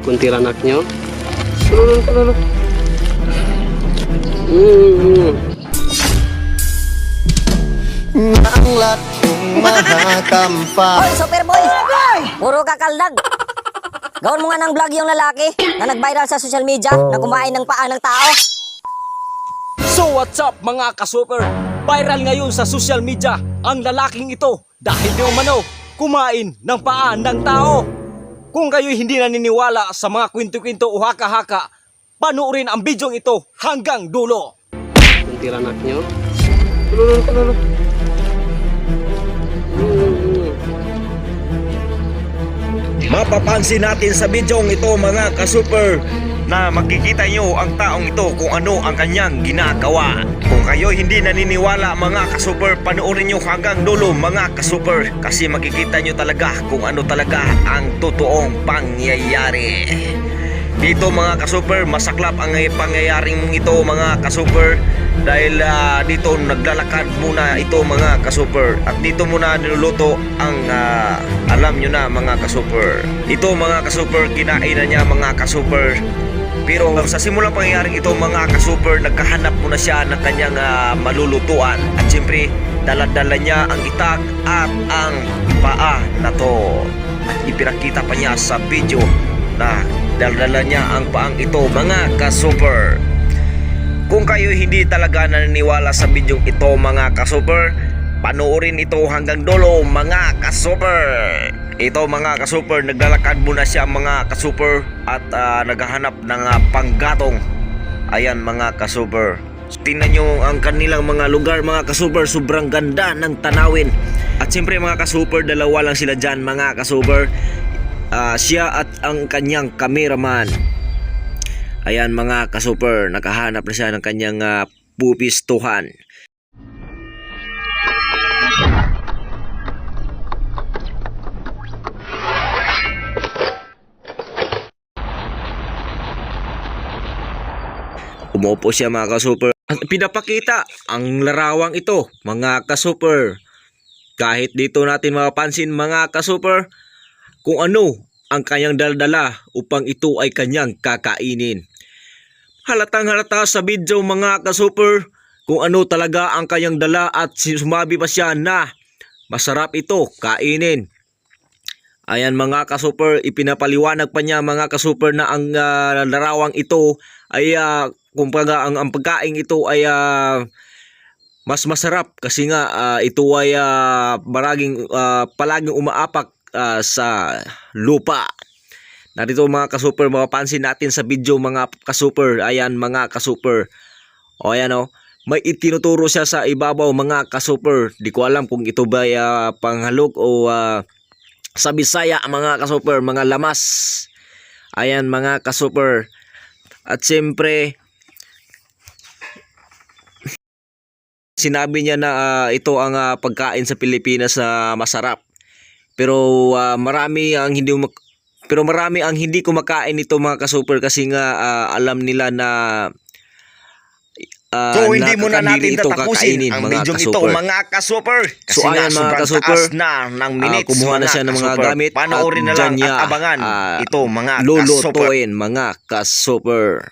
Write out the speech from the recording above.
kuntilanak nyo. Nanglat kong mahakampa. Hoy, Superboy! Puro kakaldag. Gawin mo nga ng vlog yung lalaki na nag-viral sa social media na kumain ng paa ng tao. So what's up mga ka-super? Viral ngayon sa social media ang lalaking ito dahil di umano kumain ng paa ng tao. Kung kayo hindi naniniwala sa mga kwento-kwento o haka-haka, panoorin ang bidyong ito hanggang dulo. Kuntilanak nyo. Mapapansin natin sa bidyong ito mga ka-super na makikita nyo ang taong ito kung ano ang kanyang ginagawa. Kung kayo hindi naniniwala mga ka-super, panoorin nyo hanggang dulo mga ka-super kasi makikita nyo talaga kung ano talaga ang totoong pangyayari. Dito mga ka-super, masaklap ang pangyayaring ito mga ka-super dahil dito naglalakad muna ito mga ka-super at dito muna niluluto ang alam nyo na mga ka-super. Ito mga ka-super, kinain na niya mga ka-super. Pero sa simulang pangyayaring ito mga ka-super, nagkahanap muna siya ng kanyang malulutuan at siyempre dala-dala niya ang itak at ang paa na to at ipinakita pa niya sa video na dala-dala niya ang paang ito mga ka-super. Kung kayo hindi talaga naniniwala sa bidyong ito mga ka-super, panoorin ito hanggang dulo mga ka-super. Ito mga ka-super, naglalakad muna siya mga ka-super at naghahanap ng panggatong. Ayan mga ka-super, tingnan nyo ang kanilang mga lugar mga ka-super, sobrang ganda ng tanawin. At siyempre mga ka-super, dalawa lang sila dyan mga ka-super, siya at ang kanyang cameraman. Ayan mga ka-super, nakahanap na siya ng kanyang pupistuhan. Umupo siya mga ka-super. Pinapakita ang larawang ito mga ka-super. Kahit dito natin mapapansin mga ka-super kung ano ang kanyang daldala upang ito ay kanyang kakainin. Halatang halata sa video mga ka-super kung ano talaga ang kanyang dala at sumabi pa siya na masarap ito kainin. Ayan mga ka-super, ipinapaliwanag pa niya mga ka-super na ang larawang ito ay kumbaga ang pagkain ito ay mas masarap kasi nga ito ay palaging umaapak sa lupa. Narito mga ka-super, mapapansin natin sa video mga ka-super. Ayan mga ka-super. O ayan o, may itinuturo siya sa ibabaw mga ka-super. Di ko alam kung ito ba panghalog o sa Bisaya mga ka-super, mga lamas. Ayan mga ka-super. At siyempre sinabi niya na ito ang pagkain sa Pilipinas na masarap. Pero marami ang hindi kumakain nito mga ka-super kasi nga alam nila na so hindi muna natin tatapusin ang video ito mga ka-super kasi so, ayan, mga ka-super na ng minutes kumuha na siya ng mga gamit panoorin na lang at abangan ito mga ka-super. lulutuin mga ka-super.